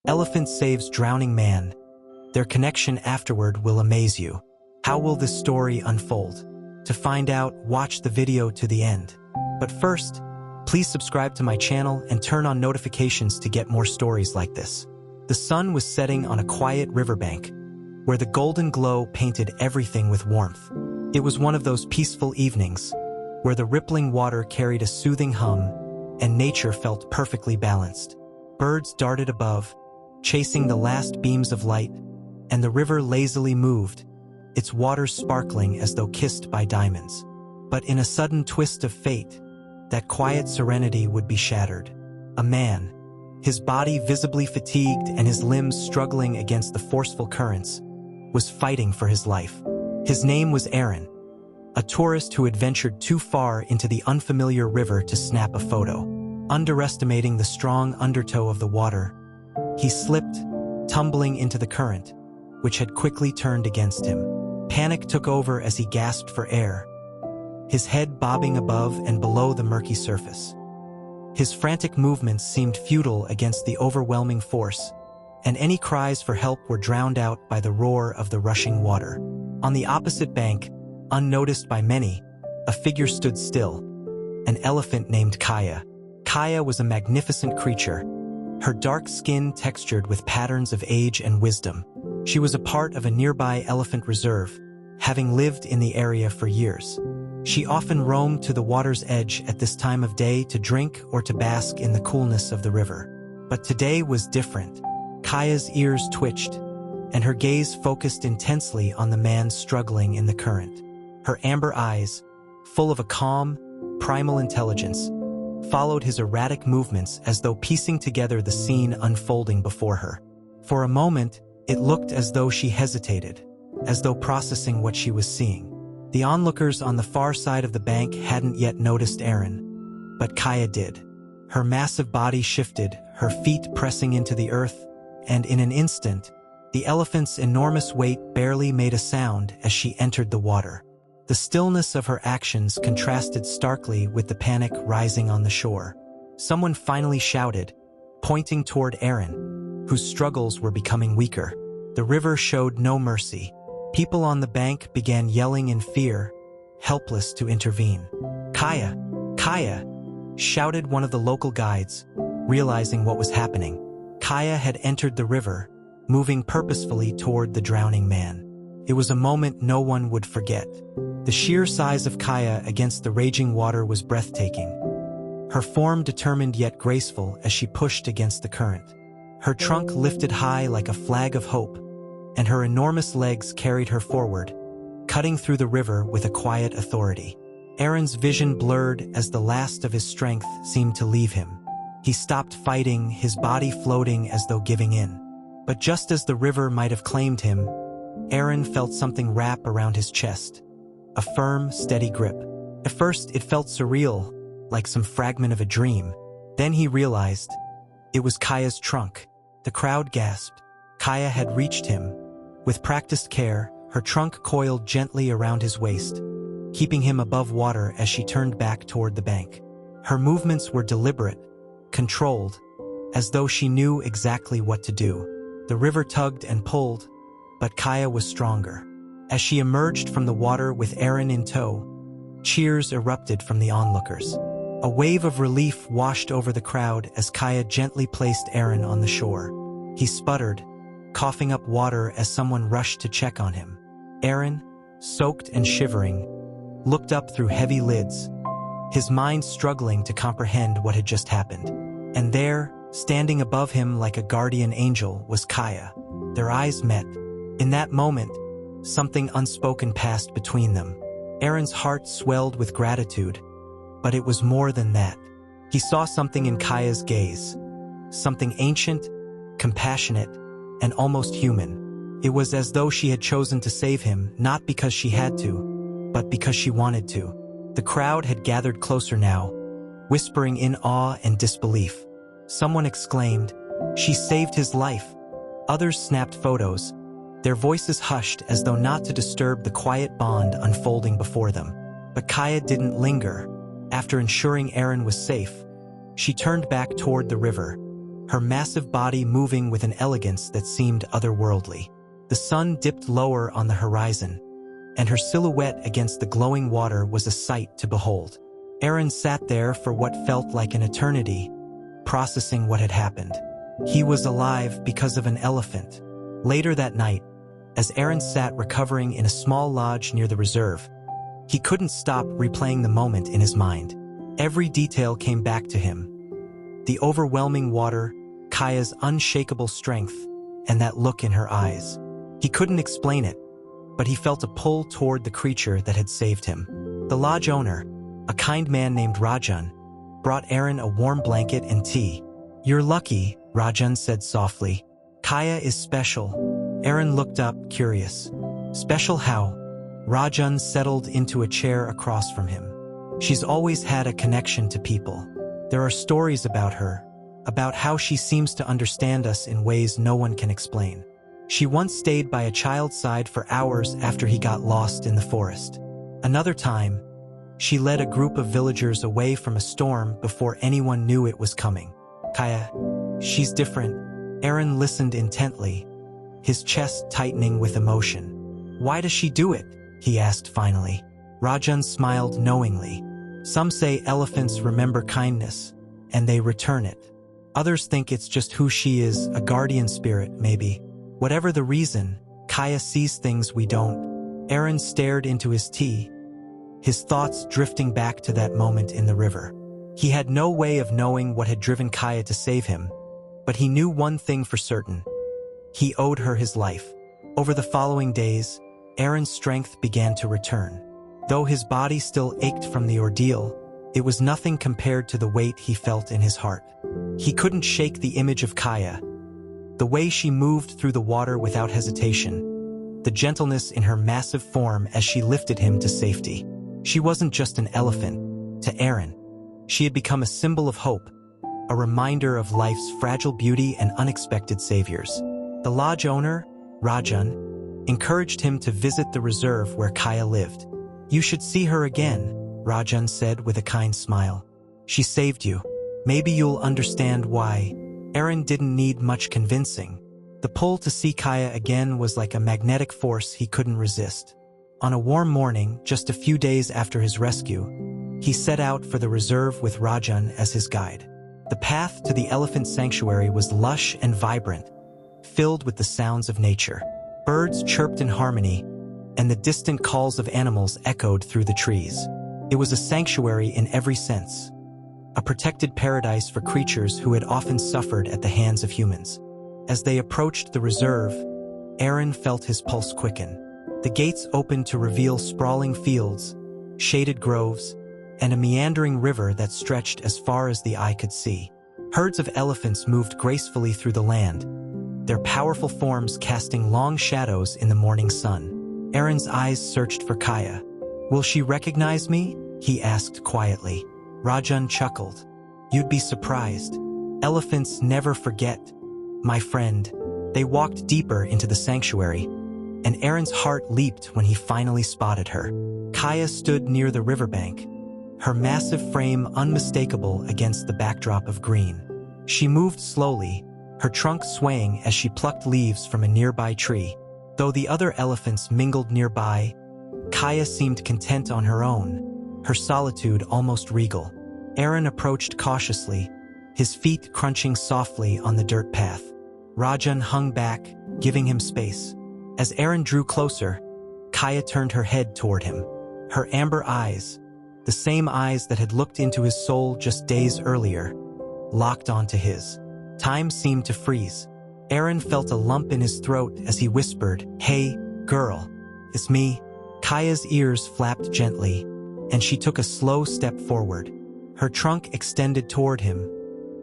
Elephant saves drowning man. Their connection afterward will amaze you. How will this story unfold? To find out, watch the video to the end. But first, please subscribe to my channel and turn on notifications to get more stories like this. The sun was setting on a quiet riverbank, where the golden glow painted everything with warmth. It was one of those peaceful evenings, where the rippling water carried a soothing hum, and nature felt perfectly balanced. Birds darted above, chasing the last beams of light, and the river lazily moved, its waters sparkling as though kissed by diamonds. But in a sudden twist of fate, that quiet serenity would be shattered. A man, his body visibly fatigued and his limbs struggling against the forceful currents, was fighting for his life. His name was Aaron, a tourist who had ventured too far into the unfamiliar river to snap a photo. Underestimating the strong undertow of the water, he slipped, tumbling into the current, which had quickly turned against him. Panic took over as he gasped for air, his head bobbing above and below the murky surface. His frantic movements seemed futile against the overwhelming force, and any cries for help were drowned out by the roar of the rushing water. On the opposite bank, unnoticed by many, a figure stood still, an elephant named Kaya. Kaya was a magnificent creature, her dark skin textured with patterns of age and wisdom. She was a part of a nearby elephant reserve, having lived in the area for years. She often roamed to the water's edge at this time of day to drink or to bask in the coolness of the river. But today was different. Kaya's ears twitched, and her gaze focused intensely on the man struggling in the current. Her amber eyes, full of a calm, primal intelligence, followed his erratic movements as though piecing together the scene unfolding before her. For a moment, it looked as though she hesitated, as though processing what she was seeing. The onlookers on the far side of the bank hadn't yet noticed Aaron, but Kaya did. Her massive body shifted, her feet pressing into the earth, and in an instant, the elephant's enormous weight barely made a sound as she entered the water. The stillness of her actions contrasted starkly with the panic rising on the shore. Someone finally shouted, pointing toward Aaron, whose struggles were becoming weaker. The river showed no mercy. People on the bank began yelling in fear, helpless to intervene. "Kaya! Kaya!" shouted one of the local guides, realizing what was happening. Kaya had entered the river, moving purposefully toward the drowning man. It was a moment no one would forget. The sheer size of Kaya against the raging water was breathtaking, her form determined yet graceful as she pushed against the current. Her trunk lifted high like a flag of hope, and her enormous legs carried her forward, cutting through the river with a quiet authority. Aaron's vision blurred as the last of his strength seemed to leave him. He stopped fighting, his body floating as though giving in. But just as the river might have claimed him, Aaron felt something wrap around his chest, a firm, steady grip. At first, it felt surreal, like some fragment of a dream. Then he realized it was Kaya's trunk. The crowd gasped. Kaya had reached him. With practiced care, her trunk coiled gently around his waist, keeping him above water as she turned back toward the bank. Her movements were deliberate, controlled, as though she knew exactly what to do. The river tugged and pulled, but Kaya was stronger. As she emerged from the water with Aaron in tow, cheers erupted from the onlookers. A wave of relief washed over the crowd as Kaya gently placed Aaron on the shore. He sputtered, coughing up water as someone rushed to check on him. Aaron, soaked and shivering, looked up through heavy lids, his mind struggling to comprehend what had just happened. And there, standing above him like a guardian angel, was Kaya. Their eyes met. In that moment, something unspoken passed between them. Aaron's heart swelled with gratitude, but it was more than that. He saw something in Kaya's gaze, something ancient, compassionate, and almost human. It was as though she had chosen to save him, not because she had to, but because she wanted to. The crowd had gathered closer now, whispering in awe and disbelief. Someone exclaimed, "She saved his life." Others snapped photos, their voices hushed as though not to disturb the quiet bond unfolding before them. But Kaya didn't linger. After ensuring Aaron was safe, she turned back toward the river, her massive body moving with an elegance that seemed otherworldly. The sun dipped lower on the horizon, and her silhouette against the glowing water was a sight to behold. Aaron sat there for what felt like an eternity, processing what had happened. He was alive because of an elephant. Later that night, as Aaron sat recovering in a small lodge near the reserve, he couldn't stop replaying the moment in his mind. Every detail came back to him. The overwhelming water, Kaya's unshakable strength, and that look in her eyes. He couldn't explain it, but he felt a pull toward the creature that had saved him. The lodge owner, a kind man named Rajan, brought Aaron a warm blanket and tea. "You're lucky," Rajan said softly. "Kaya is special." Aaron looked up, curious. "Special how?" Rajan settled into a chair across from him. "She's always had a connection to people. There are stories about her, about how she seems to understand us in ways no one can explain. She once stayed by a child's side for hours after he got lost in the forest. Another time, she led a group of villagers away from a storm before anyone knew it was coming. Kaya, she's different." Aaron listened intently, his chest tightening with emotion. "Why does she do it?" he asked finally. Rajan smiled knowingly. "Some say elephants remember kindness, and they return it. Others think it's just who she is, a guardian spirit, maybe. Whatever the reason, Kaya sees things we don't." Aaron stared into his tea, his thoughts drifting back to that moment in the river. He had no way of knowing what had driven Kaya to save him, but he knew one thing for certain. He owed her his life. Over the following days, Aaron's strength began to return. Though his body still ached from the ordeal, it was nothing compared to the weight he felt in his heart. He couldn't shake the image of Kaya, the way she moved through the water without hesitation, the gentleness in her massive form as she lifted him to safety. She wasn't just an elephant. To Aaron, she had become a symbol of hope, a reminder of life's fragile beauty and unexpected saviors. The lodge owner, Rajan, encouraged him to visit the reserve where Kaya lived. "You should see her again," Rajan said with a kind smile. "She saved you. Maybe you'll understand why." Aaron didn't need much convincing. The pull to see Kaya again was like a magnetic force he couldn't resist. On a warm morning, just a few days after his rescue, he set out for the reserve with Rajan as his guide. The path to the elephant sanctuary was lush and vibrant, filled with the sounds of nature. Birds chirped in harmony, and the distant calls of animals echoed through the trees. It was a sanctuary in every sense, a protected paradise for creatures who had often suffered at the hands of humans. As they approached the reserve, Aaron felt his pulse quicken. The gates opened to reveal sprawling fields, shaded groves, and a meandering river that stretched as far as the eye could see. Herds of elephants moved gracefully through the land, their powerful forms casting long shadows in the morning sun. Aaron's eyes searched for Kaya. "Will she recognize me?" he asked quietly. Rajan chuckled. "You'd be surprised. Elephants never forget, my friend." They walked deeper into the sanctuary, and Aaron's heart leaped when he finally spotted her. Kaya stood near the riverbank, her massive frame unmistakable against the backdrop of green. She moved slowly, her trunk swaying as she plucked leaves from a nearby tree. Though the other elephants mingled nearby, Kaya seemed content on her own, her solitude almost regal. Aaron approached cautiously, his feet crunching softly on the dirt path. Rajan hung back, giving him space. As Aaron drew closer, Kaya turned her head toward him. Her amber eyes, the same eyes that had looked into his soul just days earlier, locked onto his. Time seemed to freeze. Aaron felt a lump in his throat as he whispered, "Hey, girl, it's me." Kaya's ears flapped gently, and she took a slow step forward. Her trunk extended toward him,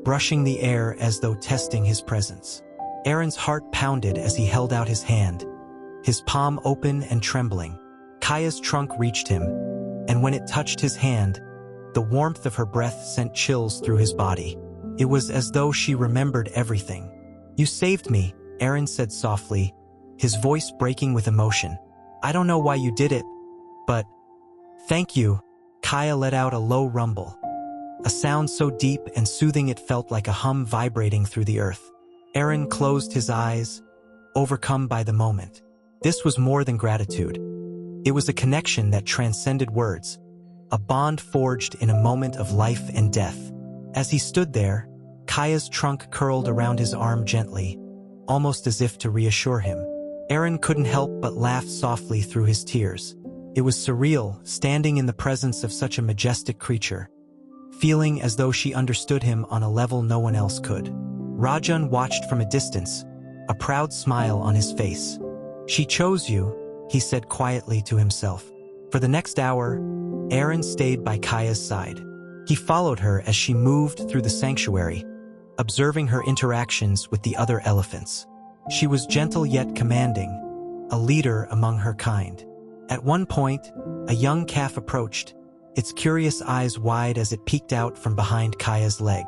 brushing the air as though testing his presence. Aaron's heart pounded as he held out his hand, his palm open and trembling. Kaya's trunk reached him, and when it touched his hand, the warmth of her breath sent chills through his body. It was as though she remembered everything. "You saved me," Aaron said softly, his voice breaking with emotion. "I don't know why you did it, but thank you." Kaya let out a low rumble. a sound so deep and soothing it felt like a hum vibrating through the earth. Aaron closed his eyes, overcome by the moment. This was more than gratitude. It was a connection that transcended words, a bond forged in a moment of life and death. As he stood there, Kaya's trunk curled around his arm gently, almost as if to reassure him. Aaron couldn't help but laugh softly through his tears. It was surreal, standing in the presence of such a majestic creature, feeling as though she understood him on a level no one else could. Rajan watched from a distance, a proud smile on his face. "She chose you," he said quietly to himself. For the next hour, Aaron stayed by Kaya's side. He followed her as she moved through the sanctuary, observing her interactions with the other elephants. She was gentle yet commanding, a leader among her kind. At one point, a young calf approached, its curious eyes wide as it peeked out from behind Kaya's leg.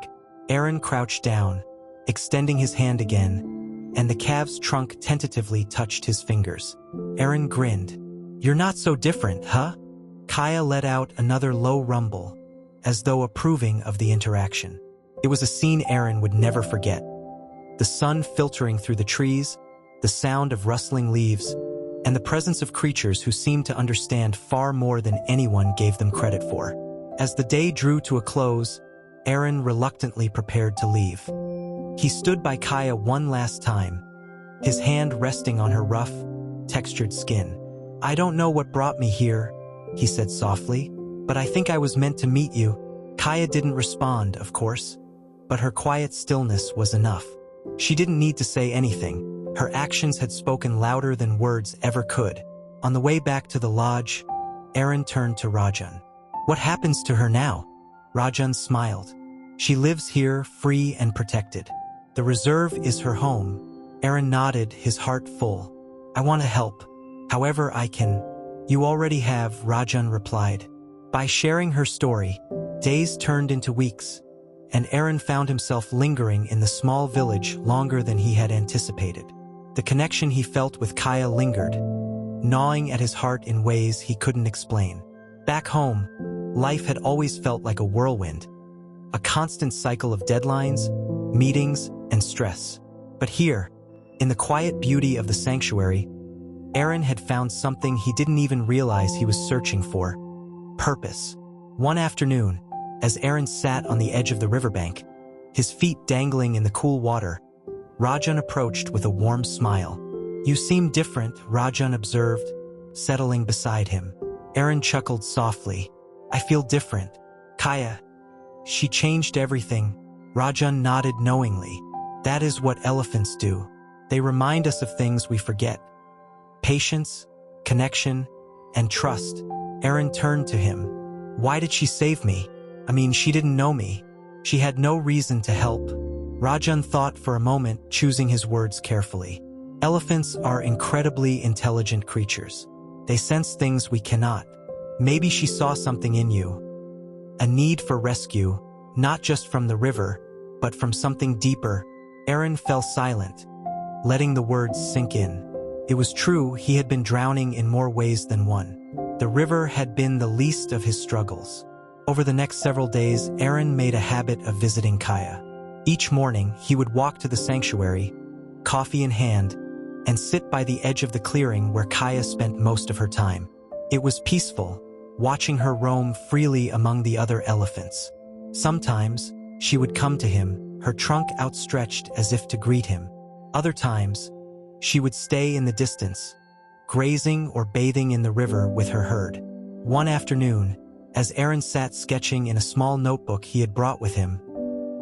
Aaron crouched down, extending his hand again, and the calf's trunk tentatively touched his fingers. Aaron grinned. "You're not so different, huh?" Kaya let out another low rumble, as though approving of the interaction. It was a scene Aaron would never forget. The sun filtering through the trees, the sound of rustling leaves, and the presence of creatures who seemed to understand far more than anyone gave them credit for. As the day drew to a close, Aaron reluctantly prepared to leave. He stood by Kaya one last time, his hand resting on her rough, textured skin. "I don't know what brought me here," he said softly, "but I think I was meant to meet you." Kaya didn't respond, of course, but her quiet stillness was enough. She didn't need to say anything. Her actions had spoken louder than words ever could. On the way back to the lodge, Aaron turned to Rajan. "What happens to her now?" Rajan smiled. "She lives here, free and protected. The reserve is her home." Aaron nodded, his heart full. "I want to help, however I can." "You already have," Rajan replied. By sharing her story, days turned into weeks, and Aaron found himself lingering in the small village longer than he had anticipated. The connection he felt with Kaya lingered, gnawing at his heart in ways he couldn't explain. Back home, life had always felt like a whirlwind, a constant cycle of deadlines, meetings, and stress. But here, in the quiet beauty of the sanctuary, Aaron had found something he didn't even realize he was searching for: purpose. One afternoon, as Aaron sat on the edge of the riverbank, his feet dangling in the cool water, Rajan approached with a warm smile. "You seem different," Rajan observed, settling beside him. Aaron chuckled softly. "I feel different. Kaya, she changed everything." Rajan nodded knowingly. "That is what elephants do. They remind us of things we forget. Patience, connection, and trust." Aaron turned to him. "Why did she save me? I mean, she didn't know me. She had no reason to help." Rajan thought for a moment, choosing his words carefully. Elephants are incredibly intelligent creatures. They sense things we cannot. Maybe she saw something in you. A need for rescue, not just from the river, but from something deeper. Aaron fell silent, letting the words sink in. It was true, he had been drowning in more ways than one. The river had been the least of his struggles. Over the next several days, Aaron made a habit of visiting Kaya. Each morning, he would walk to the sanctuary, coffee in hand, and sit by the edge of the clearing where Kaya spent most of her time. It was peaceful, watching her roam freely among the other elephants. Sometimes, she would come to him, her trunk outstretched as if to greet him. Other times, she would stay in the distance, grazing or bathing in the river with her herd. One afternoon, as Aaron sat sketching in a small notebook he had brought with him,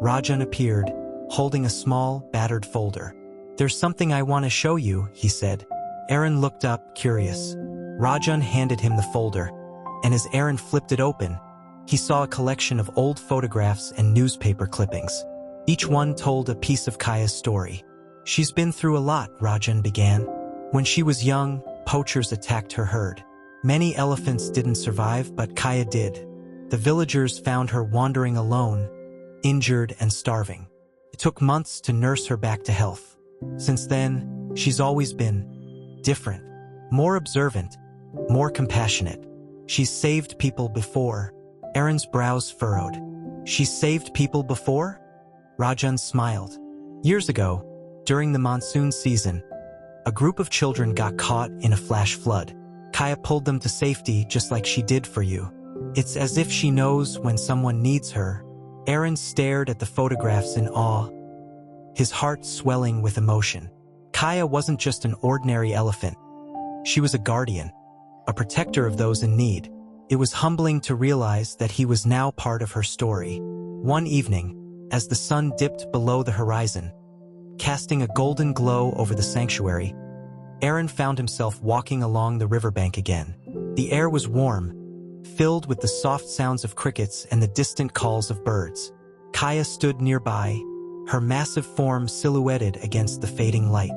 Rajan appeared, holding a small, battered folder. "There's something I want to show you," he said. Aaron looked up, curious. Rajan handed him the folder, and as Aaron flipped it open, he saw a collection of old photographs and newspaper clippings. Each one told a piece of Kaya's story. "She's been through a lot," Rajan began. "When she was young, poachers attacked her herd. Many elephants didn't survive, but Kaya did. The villagers found her wandering alone, injured and starving. It took months to nurse her back to health. Since then, she's always been different, more observant, more compassionate. She's saved people before." Aaron's brows furrowed. She saved people before? Rajan smiled. Years ago, during the monsoon season, a group of children got caught in a flash flood. Kaya pulled them to safety just like she did for you. It's as if she knows when someone needs her. Aaron stared at the photographs in awe, his heart swelling with emotion. Kaya wasn't just an ordinary elephant. She was a guardian, a protector of those in need. It was humbling to realize that he was now part of her story. One evening, as the sun dipped below the horizon, casting a golden glow over the sanctuary, Aaron found himself walking along the riverbank again. The air was warm, filled with the soft sounds of crickets and the distant calls of birds. Kaya stood nearby, her massive form silhouetted against the fading light.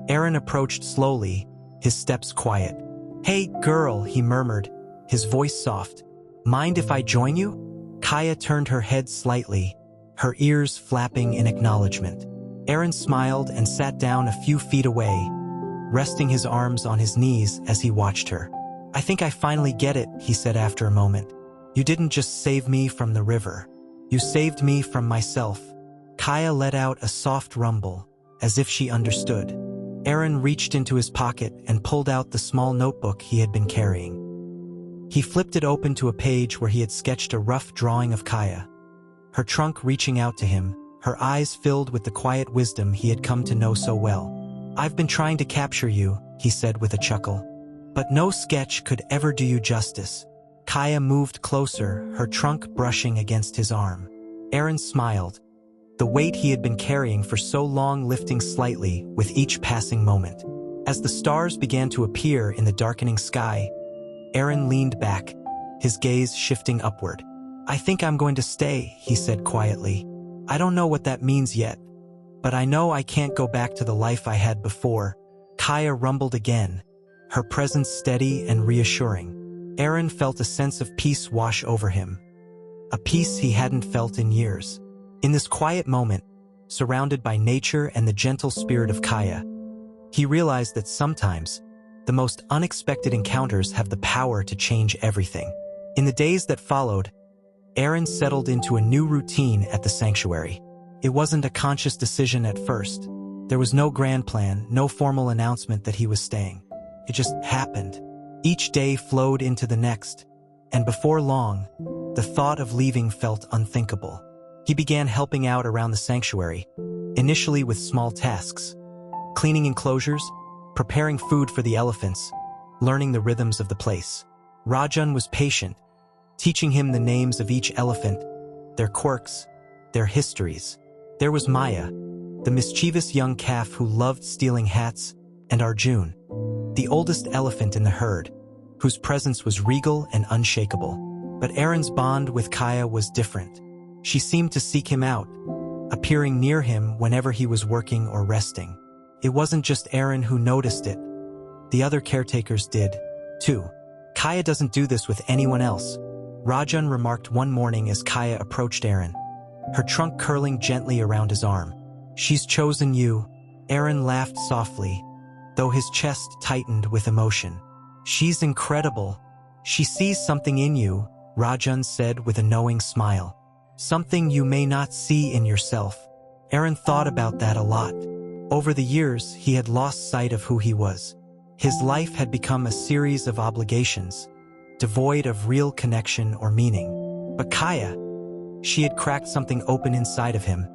Aaron approached slowly, his steps quiet. "Hey, girl," he murmured, his voice soft. "Mind if I join you?" Kaya turned her head slightly, her ears flapping in acknowledgement. Aaron smiled and sat down a few feet away, resting his arms on his knees as he watched her. "I think I finally get it," he said after a moment. "You didn't just save me from the river. You saved me from myself." Kaya let out a soft rumble, as if she understood. Aaron reached into his pocket and pulled out the small notebook he had been carrying. He flipped it open to a page where he had sketched a rough drawing of Kaya, her trunk reaching out to him, her eyes filled with the quiet wisdom he had come to know so well. "I've been trying to capture you," he said with a chuckle. "But no sketch could ever do you justice." Kaya moved closer, her trunk brushing against his arm. Aaron smiled, the weight he had been carrying for so long lifting slightly with each passing moment. As the stars began to appear in the darkening sky, Aaron leaned back, his gaze shifting upward. "I think I'm going to stay," he said quietly. "I don't know what that means yet, but I know I can't go back to the life I had before." Kaya rumbled again, her presence steady and reassuring. Aaron felt a sense of peace wash over him, a peace he hadn't felt in years. In this quiet moment, surrounded by nature and the gentle spirit of Kaya, he realized that sometimes the most unexpected encounters have the power to change everything. In the days that followed, Aaron settled into a new routine at the sanctuary. It wasn't a conscious decision at first. There was no grand plan, no formal announcement that he was staying. It just happened. Each day flowed into the next, and before long, the thought of leaving felt unthinkable. He began helping out around the sanctuary, initially with small tasks, cleaning enclosures, preparing food for the elephants, learning the rhythms of the place. Rajan was patient, teaching him the names of each elephant, their quirks, their histories. There was Maya, the mischievous young calf who loved stealing hats, and Arjun, the oldest elephant in the herd, whose presence was regal and unshakable. But Aaron's bond with Kaya was different. She seemed to seek him out, appearing near him whenever he was working or resting. It wasn't just Aaron who noticed it. The other caretakers did, too. "Kaya doesn't do this with anyone else," Rajan remarked one morning as Kaya approached Aaron, her trunk curling gently around his arm. "She's chosen you." Aaron laughed softly, though his chest tightened with emotion. "She's incredible. She sees something in you," Rajan said with a knowing smile. "Something you may not see in yourself." Aaron thought about that a lot. Over the years, he had lost sight of who he was. His life had become a series of obligations, devoid of real connection or meaning. But Kaya, she had cracked something open inside of him,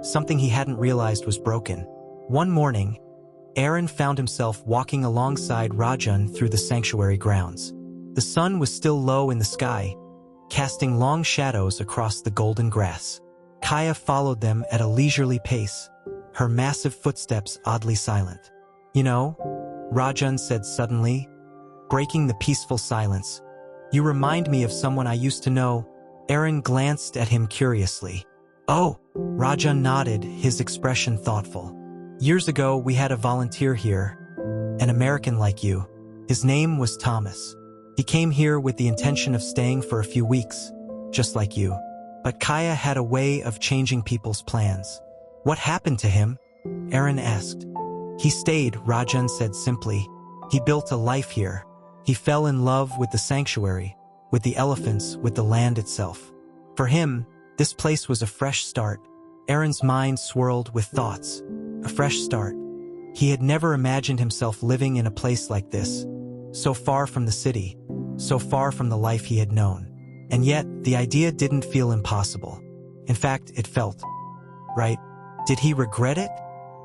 something he hadn't realized was broken. One morning, Aaron found himself walking alongside Rajan through the sanctuary grounds. The sun was still low in the sky, casting long shadows across the golden grass. Kaya followed them at a leisurely pace, her massive footsteps oddly silent. "You know," Rajan said suddenly, breaking the peaceful silence, "you remind me of someone I used to know." Aaron glanced at him curiously. "Oh," Rajan nodded, his expression thoughtful. "Years ago, we had a volunteer here, an American like you. His name was Thomas. He came here with the intention of staying for a few weeks, just like you. But Kaya had a way of changing people's plans." "What happened to him?" Aaron asked. "He stayed," Rajan said simply. "He built a life here. He fell in love with the sanctuary, with the elephants, with the land itself. For him, This place was a fresh start. Aaron's mind swirled with thoughts. A fresh start. He had never imagined himself living in a place like this, so far from the city, so far from the life he had known. And yet, the idea didn't feel impossible. In fact, it felt right. Did he regret it?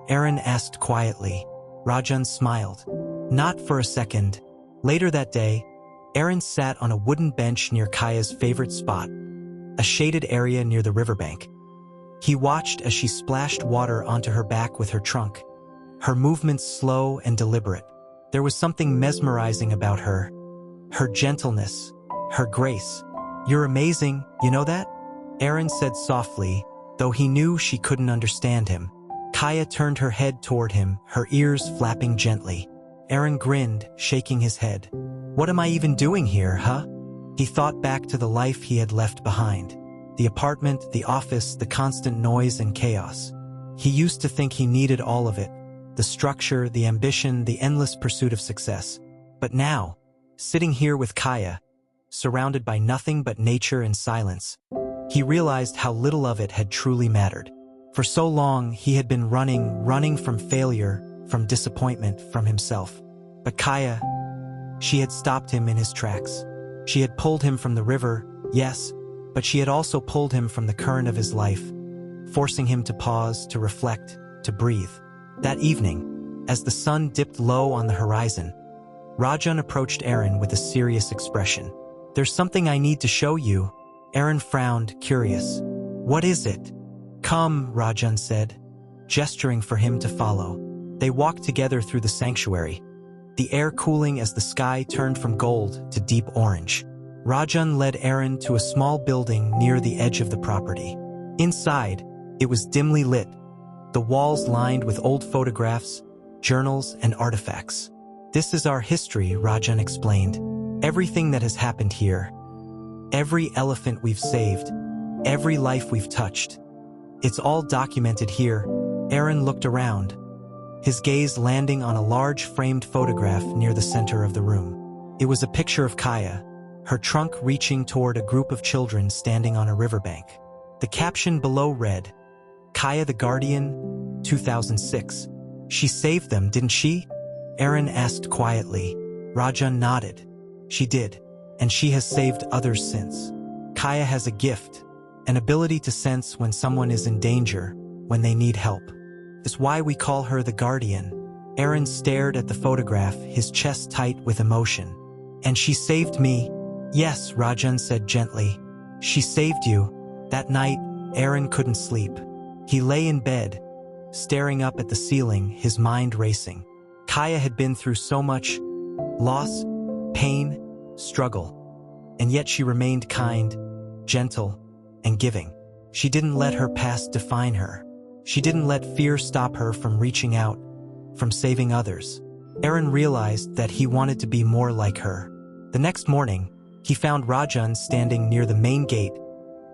Aaron asked quietly. Rajan smiled. Not for a second. Later that day, Aaron sat on a wooden bench near Kaya's favorite spot, a shaded area near the riverbank. He watched as she splashed water onto her back with her trunk, her movements slow and deliberate. There was something mesmerizing about her. Her gentleness, her grace. "You're amazing, you know that?" Aaron said softly, though he knew she couldn't understand him. Kaya turned her head toward him, her ears flapping gently. Aaron grinned, shaking his head. "What am I even doing here, huh?" He thought back to the life he had left behind. The apartment, the office, the constant noise and chaos. He used to think he needed all of it. The structure, the ambition, the endless pursuit of success. But now, sitting here with Kaya, surrounded by nothing but nature and silence, he realized how little of it had truly mattered. For so long, he had been running from failure, from disappointment, from himself. But Kaya, she had stopped him in his tracks. She had pulled him from the river, yes, but she had also pulled him from the current of his life, forcing him to pause, to reflect, to breathe. That evening, as the sun dipped low on the horizon, Rajan approached Aaron with a serious expression. "There's something I need to show you." Aaron frowned, curious. "What is it?" "Come," Rajan said, gesturing for him to follow. They walked together through the sanctuary, the air cooling as the sky turned from gold to deep orange. Rajan led Aaron to a small building near the edge of the property. Inside, it was dimly lit, the walls lined with old photographs, journals, and artifacts. "This is our history," Rajan explained. "Everything that has happened here. Every elephant we've saved. Every life we've touched. It's all documented here." Aaron looked around, his gaze landing on a large framed photograph near the center of the room. It was a picture of Kaya, her trunk reaching toward a group of children standing on a riverbank. The caption below read, "Kaya the Guardian, 2006. She saved them, didn't she?" Aaron asked quietly. Rajan nodded. "She did, and she has saved others since." Kaya has a gift, an ability to sense when someone is in danger, when they need help. It's why we call her the Guardian. Aaron stared at the photograph, his chest tight with emotion. "And she saved me." "Yes," Rajan said gently. "She saved you." That night, Aaron couldn't sleep. He lay in bed, staring up at the ceiling, his mind racing. Kaya had been through so much loss, pain, struggle. And yet she remained kind, gentle, and giving. She didn't let her past define her. She didn't let fear stop her from reaching out, from saving others. Aaron realized that he wanted to be more like her. The next morning, he found Rajan standing near the main gate,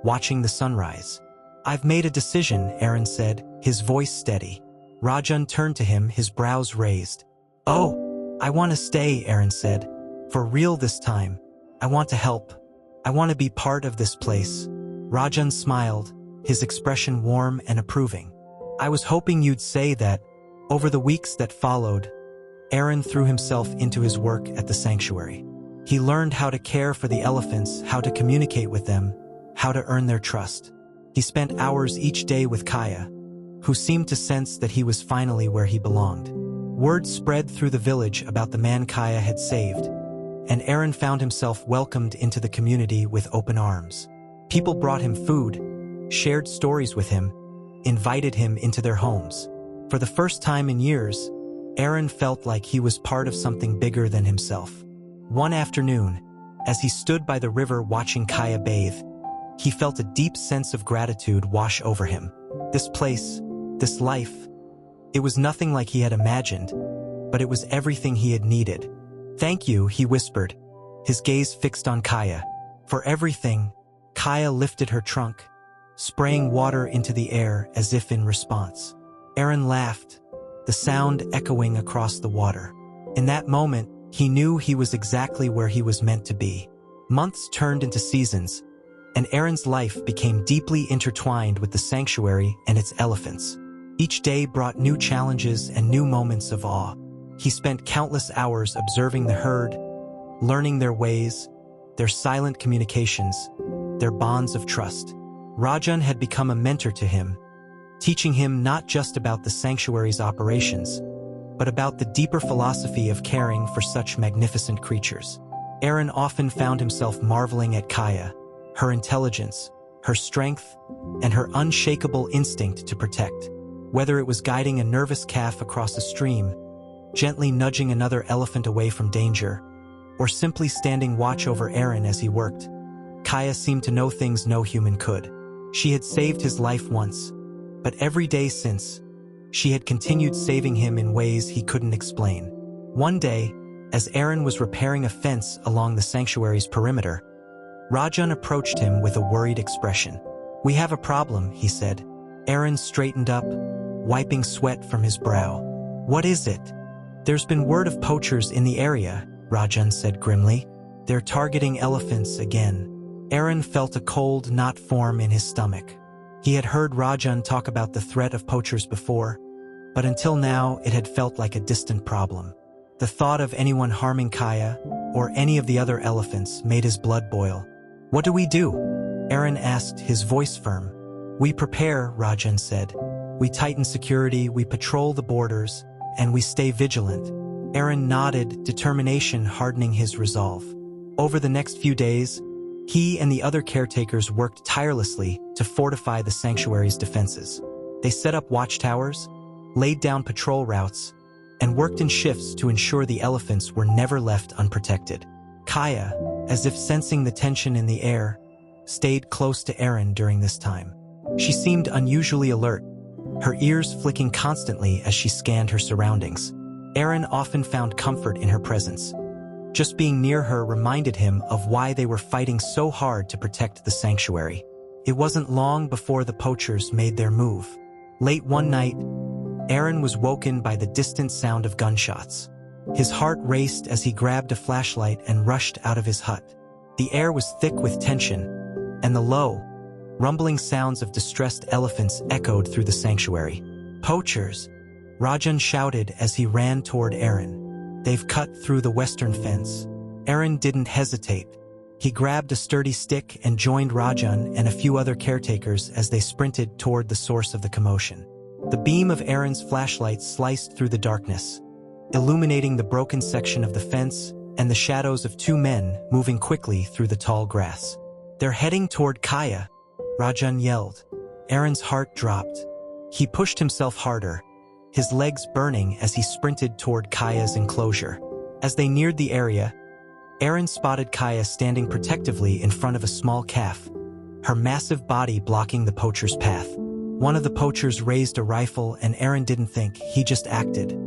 watching the sunrise. "I've made a decision," Aaron said, his voice steady. Rajan turned to him, his brows raised. "Oh, I want to stay," Aaron said. "For real this time. I want to help. I want to be part of this place." Rajan smiled, his expression warm and approving. "I was hoping you'd say that." Over the weeks that followed, Aaron threw himself into his work at the sanctuary. He learned how to care for the elephants, how to communicate with them, how to earn their trust. He spent hours each day with Kaya, who seemed to sense that he was finally where he belonged. Word spread through the village about the man Kaya had saved, and Aaron found himself welcomed into the community with open arms. People brought him food, shared stories with him, invited him into their homes. For the first time in years, Aaron felt like he was part of something bigger than himself. One afternoon, as he stood by the river watching Kaya bathe, he felt a deep sense of gratitude wash over him. This place, this life, it was nothing like he had imagined, but it was everything he had needed. "Thank you," he whispered, his gaze fixed on Kaya. "For everything." Kaya lifted her trunk, spraying water into the air as if in response. Aaron laughed, the sound echoing across the water. In that moment, he knew he was exactly where he was meant to be. Months turned into seasons, and Aaron's life became deeply intertwined with the sanctuary and its elephants. Each day brought new challenges and new moments of awe. He spent countless hours observing the herd, learning their ways, their silent communications, their bonds of trust. Rajan had become a mentor to him, teaching him not just about the sanctuary's operations, but about the deeper philosophy of caring for such magnificent creatures. Aaron often found himself marveling at Kaya, her intelligence, her strength, and her unshakable instinct to protect. Whether it was guiding a nervous calf across a stream, gently nudging another elephant away from danger, or simply standing watch over Aaron as he worked, Kaya seemed to know things no human could. She had saved his life once, but every day since, she had continued saving him in ways he couldn't explain. One day, as Aaron was repairing a fence along the sanctuary's perimeter, Rajan approached him with a worried expression. "We have a problem," he said. Aaron straightened up, wiping sweat from his brow. "What is it?" "There's been word of poachers in the area," Rajan said grimly. "They're targeting elephants again." Aaron felt a cold knot form in his stomach. He had heard Rajan talk about the threat of poachers before, but until now it had felt like a distant problem. The thought of anyone harming Kaya, or any of the other elephants, made his blood boil. "What do we do?" Aaron asked, his voice firm. "We prepare," Rajan said. "We tighten security, we patrol the borders, and we stay vigilant." Aaron nodded, determination hardening his resolve. Over the next few days, he and the other caretakers worked tirelessly to fortify the sanctuary's defenses. They set up watchtowers, laid down patrol routes, and worked in shifts to ensure the elephants were never left unprotected. Kaya, as if sensing the tension in the air, stayed close to Aaron during this time. She seemed unusually alert, her ears flicking constantly as she scanned her surroundings. Aaron often found comfort in her presence. Just being near her reminded him of why they were fighting so hard to protect the sanctuary. It wasn't long before the poachers made their move. Late one night, Aaron was woken by the distant sound of gunshots. His heart raced as he grabbed a flashlight and rushed out of his hut. The air was thick with tension, and the low, rumbling sounds of distressed elephants echoed through the sanctuary. "Poachers!" Rajan shouted as he ran toward Aaron. "They've cut through the western fence." Aaron didn't hesitate. He grabbed a sturdy stick and joined Rajan and a few other caretakers as they sprinted toward the source of the commotion. The beam of Aaron's flashlight sliced through the darkness, illuminating the broken section of the fence and the shadows of two men moving quickly through the tall grass. "They're heading toward Kaya," Rajan yelled. Aaron's heart dropped. He pushed himself harder, his legs burning as he sprinted toward Kaya's enclosure. As they neared the area, Aaron spotted Kaya standing protectively in front of a small calf, her massive body blocking the poacher's path. One of the poachers raised a rifle and Aaron didn't think, he just acted.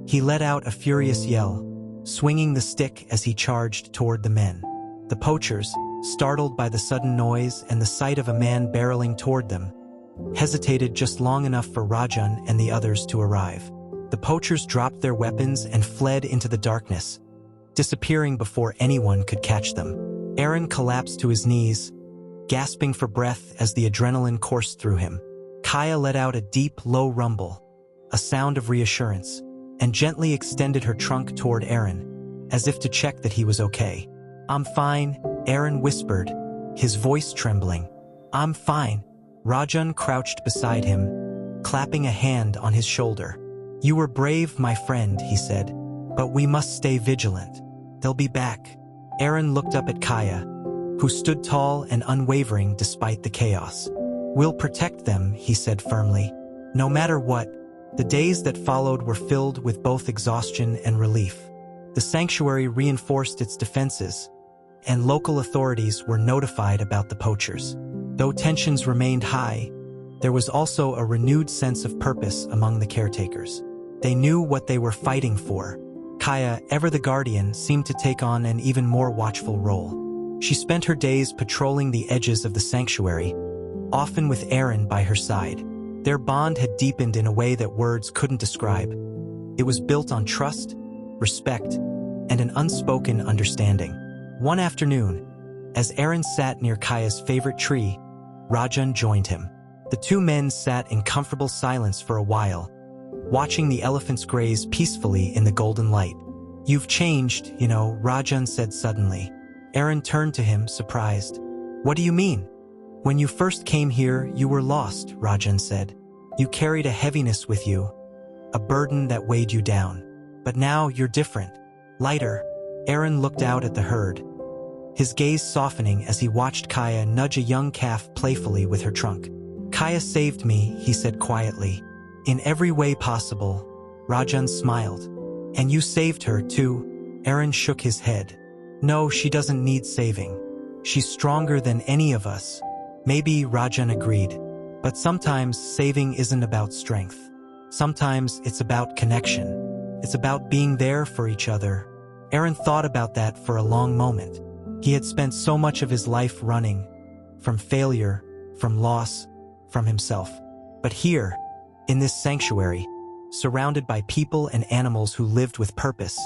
He let out a furious yell, swinging the stick as he charged toward the men. The poachers, startled by the sudden noise and the sight of a man barreling toward them, hesitated just long enough for Rajan and the others to arrive. The poachers dropped their weapons and fled into the darkness, disappearing before anyone could catch them. Aaron collapsed to his knees, gasping for breath as the adrenaline coursed through him. Kaya let out a deep, low rumble, a sound of reassurance, and gently extended her trunk toward Aaron, as if to check that he was okay. "I'm fine," Aaron whispered, his voice trembling. "I'm fine." Rajan crouched beside him, clapping a hand on his shoulder. "You were brave, my friend," he said, "but we must stay vigilant. They'll be back." Aaron looked up at Kaya, who stood tall and unwavering despite the chaos. "We'll protect them," he said firmly. No matter what, the days that followed were filled with both exhaustion and relief. The sanctuary reinforced its defenses, and local authorities were notified about the poachers. Though tensions remained high, there was also a renewed sense of purpose among the caretakers. They knew what they were fighting for. Kaya, ever the guardian, seemed to take on an even more watchful role. She spent her days patrolling the edges of the sanctuary, often with Aaron by her side. Their bond had deepened in a way that words couldn't describe. It was built on trust, respect, and an unspoken understanding. One afternoon, As Aaron sat near Kaya's favorite tree, Rajan joined him. The two men sat in comfortable silence for a while, watching the elephants graze peacefully in the golden light. "You've changed, Rajan said suddenly. Aaron turned to him, surprised. "What do you mean?" "When you first came here, you were lost," Rajan said. "You carried a heaviness with you, a burden that weighed you down. But now you're different, lighter." Aaron looked out at the herd, his gaze softening as he watched Kaya nudge a young calf playfully with her trunk. "Kaya saved me," he said quietly. "In every way possible." Rajan smiled. "And you saved her, too?" Aaron shook his head. "No, she doesn't need saving. She's stronger than any of us." "Maybe," Rajan agreed. "But sometimes saving isn't about strength. Sometimes it's about connection. It's about being there for each other." Aaron thought about that for a long moment. He had spent so much of his life running, from failure, from loss, from himself. But here, in this sanctuary, surrounded by people and animals who lived with purpose,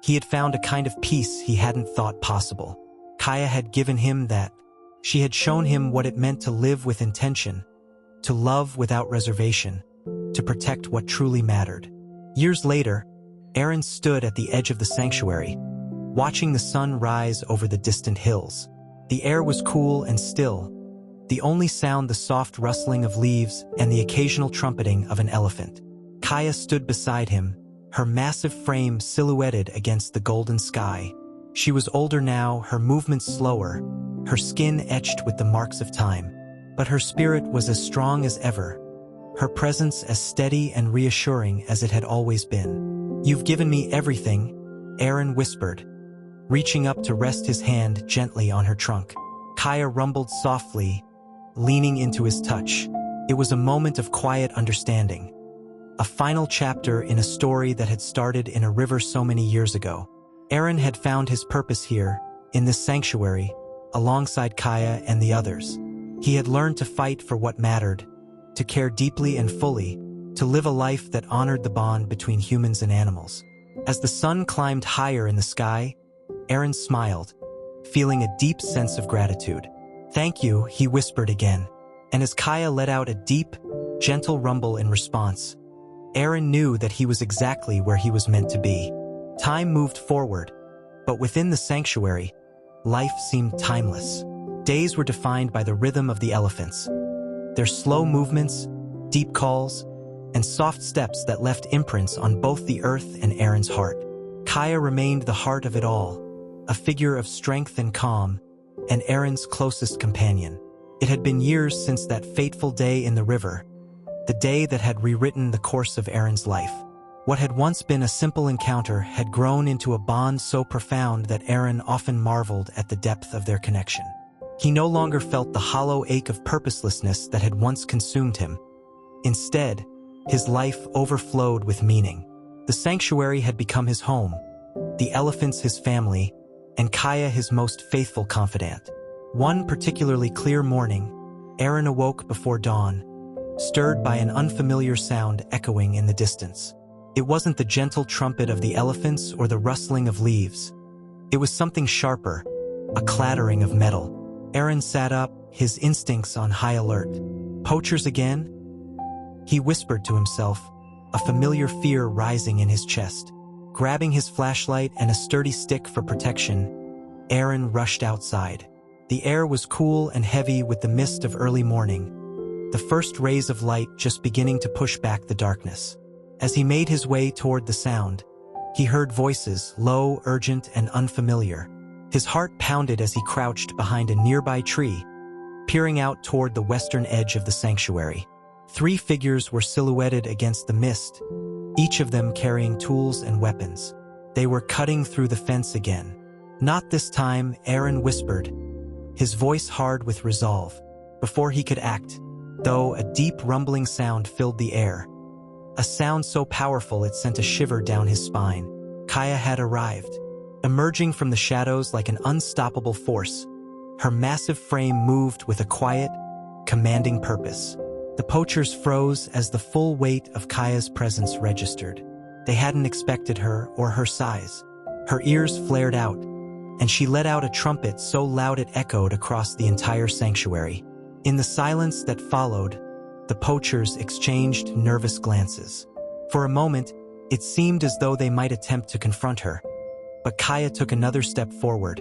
he had found a kind of peace he hadn't thought possible. Kaya had given him that. She had shown him what it meant to live with intention, to love without reservation, to protect what truly mattered. Years later, Aaron stood at the edge of the sanctuary, watching the sun rise over the distant hills. The air was cool and still, the only sound the soft rustling of leaves and the occasional trumpeting of an elephant. Kaya stood beside him, her massive frame silhouetted against the golden sky. She was older now, her movements slower, her skin etched with the marks of time. But her spirit was as strong as ever, her presence as steady and reassuring as it had always been. "You've given me everything," Aaron whispered, reaching up to rest his hand gently on her trunk. Kaya rumbled softly, leaning into his touch. It was a moment of quiet understanding, a final chapter in a story that had started in a river so many years ago. Aaron had found his purpose here, in this sanctuary, alongside Kaya and the others. He had learned to fight for what mattered, to care deeply and fully, to live a life that honored the bond between humans and animals. As the sun climbed higher in the sky, Aaron smiled, feeling a deep sense of gratitude. "Thank you," he whispered again. And as Kaya let out a deep, gentle rumble in response, Aaron knew that he was exactly where he was meant to be. Time moved forward, but within the sanctuary, life seemed timeless. Days were defined by the rhythm of the elephants, their slow movements, deep calls, and soft steps that left imprints on both the earth and Aaron's heart. Kaya remained the heart of it all, a figure of strength and calm, and Aaron's closest companion. It had been years since that fateful day in the river, the day that had rewritten the course of Aaron's life. What had once been a simple encounter had grown into a bond so profound that Aaron often marveled at the depth of their connection. He no longer felt the hollow ache of purposelessness that had once consumed him. Instead, his life overflowed with meaning. The sanctuary had become his home, the elephants his family, and Kaya his most faithful confidant. One particularly clear morning, Aaron awoke before dawn, stirred by an unfamiliar sound echoing in the distance. It wasn't the gentle trumpet of the elephants or the rustling of leaves. It was something sharper, a clattering of metal. Aaron sat up, his instincts on high alert. "Poachers again?" he whispered to himself, a familiar fear rising in his chest. Grabbing his flashlight and a sturdy stick for protection, Aaron rushed outside. The air was cool and heavy with the mist of early morning, the first rays of light just beginning to push back the darkness. As he made his way toward the sound, he heard voices, low, urgent, and unfamiliar. His heart pounded as he crouched behind a nearby tree, peering out toward the western edge of the sanctuary. 3 figures were silhouetted against the mist, each of them carrying tools and weapons. They were cutting through the fence again. "Not this time," Aaron whispered, his voice hard with resolve. Before he could act, though, a deep rumbling sound filled the air. A sound so powerful it sent a shiver down his spine. Kaya had arrived. Emerging from the shadows like an unstoppable force, her massive frame moved with a quiet, commanding purpose. The poachers froze as the full weight of Kaya's presence registered. They hadn't expected her or her size. Her ears flared out, and she let out a trumpet so loud it echoed across the entire sanctuary. In the silence that followed, the poachers exchanged nervous glances. For a moment, it seemed as though they might attempt to confront her. But Kaya took another step forward,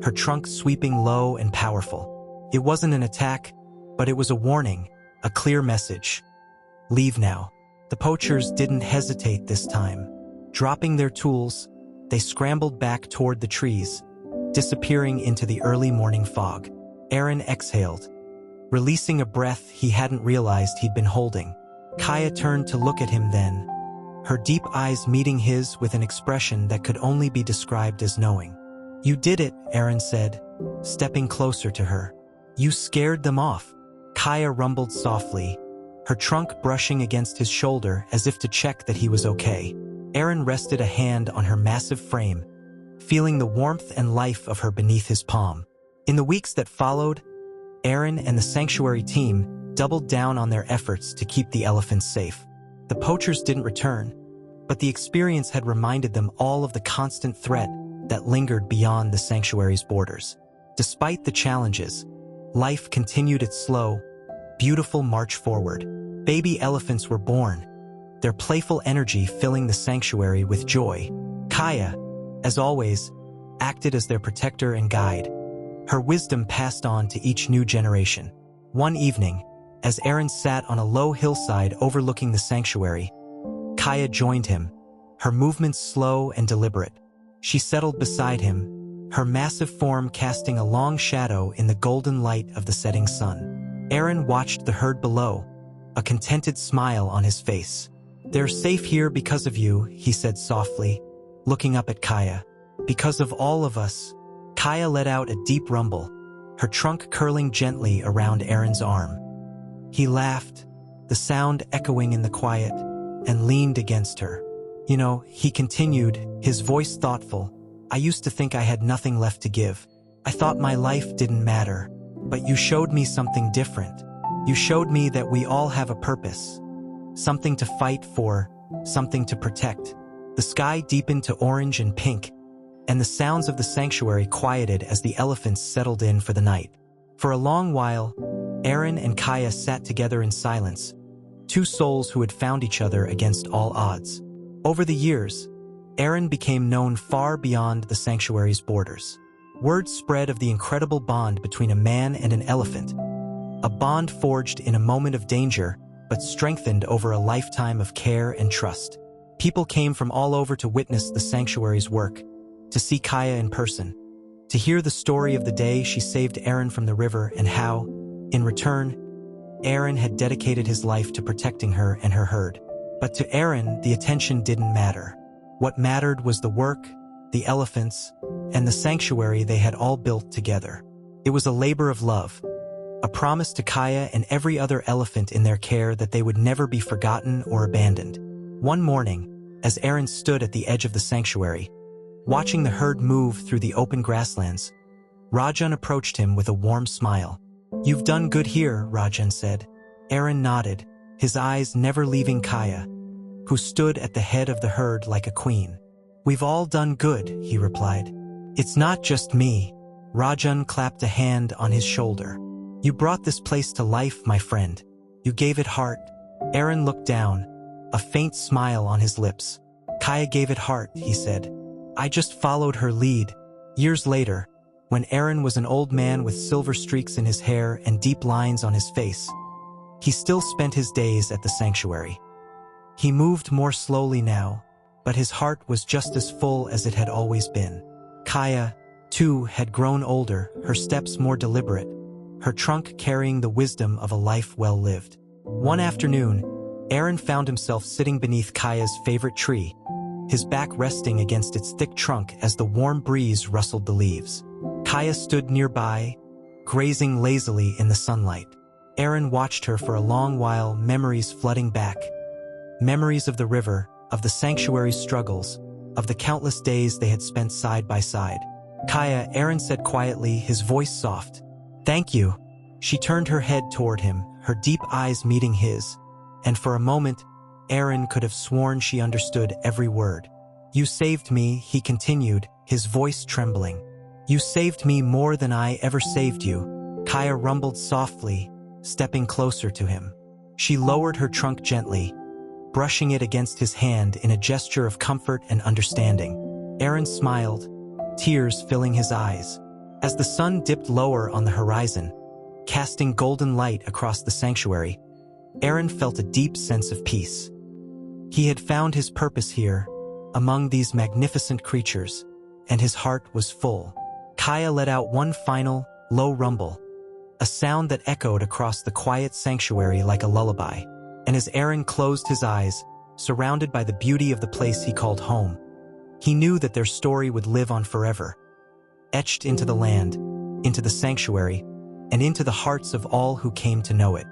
her trunk sweeping low and powerful. It wasn't an attack, but it was a warning, a clear message. Leave now. The poachers didn't hesitate this time. Dropping their tools, they scrambled back toward the trees, disappearing into the early morning fog. Aaron exhaled, releasing a breath he hadn't realized he'd been holding. Kaya turned to look at him then, her deep eyes meeting his with an expression that could only be described as knowing. You did it, Aaron said, stepping closer to her. You scared them off. Kaya rumbled softly, her trunk brushing against his shoulder as if to check that he was okay. Aaron rested a hand on her massive frame, feeling the warmth and life of her beneath his palm. In the weeks that followed, Aaron and the sanctuary team doubled down on their efforts to keep the elephants safe. The poachers didn't return, but the experience had reminded them all of the constant threat that lingered beyond the sanctuary's borders. Despite the challenges, life continued its slow, beautiful march forward. Baby elephants were born, their playful energy filling the sanctuary with joy. Kaya, as always, acted as their protector and guide, her wisdom passed on to each new generation. One evening, as Aaron sat on a low hillside overlooking the sanctuary, Kaya joined him, her movements slow and deliberate. She settled beside him, her massive form casting a long shadow in the golden light of the setting sun. Aaron watched the herd below, a contented smile on his face. They're safe here because of you, he said softly, looking up at Kaya. Because of all of us. Kaya let out a deep rumble, her trunk curling gently around Aaron's arm. He laughed, the sound echoing in the quiet, and leaned against her. You know, he continued, his voice thoughtful, I used to think I had nothing left to give. I thought my life didn't matter. But you showed me something different. You showed me that we all have a purpose. Something to fight for, something to protect. The sky deepened to orange and pink, and the sounds of the sanctuary quieted as the elephants settled in for the night. For a long while, Aaron and Kaya sat together in silence, two souls who had found each other against all odds. Over the years, Aaron became known far beyond the sanctuary's borders. Word spread of the incredible bond between a man and an elephant, a bond forged in a moment of danger but strengthened over a lifetime of care and trust. People came from all over to witness the sanctuary's work, to see Kaya in person, to hear the story of the day she saved Aaron from the river and how, in return, Aaron had dedicated his life to protecting her and her herd. But to Aaron, the attention didn't matter. What mattered was the work, the elephants, and the sanctuary they had all built together. It was a labor of love, a promise to Kaya and every other elephant in their care that they would never be forgotten or abandoned. One morning, as Aaron stood at the edge of the sanctuary, watching the herd move through the open grasslands, Rajan approached him with a warm smile. You've done good here, Rajan said. Aaron nodded, his eyes never leaving Kaya, who stood at the head of the herd like a queen. We've all done good, he replied. It's not just me. Rajan clapped a hand on his shoulder. You brought this place to life, my friend. You gave it heart. Aaron looked down, a faint smile on his lips. Kaya gave it heart, he said. I just followed her lead. Years later, when Aaron was an old man with silver streaks in his hair and deep lines on his face, he still spent his days at the sanctuary. He moved more slowly now, but his heart was just as full as it had always been. Kaya, too, had grown older, her steps more deliberate, her trunk carrying the wisdom of a life well lived. One afternoon, Aaron found himself sitting beneath Kaya's favorite tree, his back resting against its thick trunk as the warm breeze rustled the leaves. Kaya stood nearby, grazing lazily in the sunlight. Aaron watched her for a long while, memories flooding back. Memories of the river, of the sanctuary's struggles, of the countless days they had spent side by side. Kaya, Aaron said quietly, his voice soft. Thank you. She turned her head toward him, her deep eyes meeting his, and for a moment, Aaron could have sworn she understood every word. You saved me, he continued, his voice trembling. "You saved me more than I ever saved you," Kaya rumbled softly, stepping closer to him. She lowered her trunk gently, brushing it against his hand in a gesture of comfort and understanding. Aaron smiled, tears filling his eyes. As the sun dipped lower on the horizon, casting golden light across the sanctuary, Aaron felt a deep sense of peace. He had found his purpose here, among these magnificent creatures, and his heart was full. Kaya let out one final, low rumble, a sound that echoed across the quiet sanctuary like a lullaby. And as Aaron closed his eyes, surrounded by the beauty of the place he called home, he knew that their story would live on forever, etched into the land, into the sanctuary, and into the hearts of all who came to know it.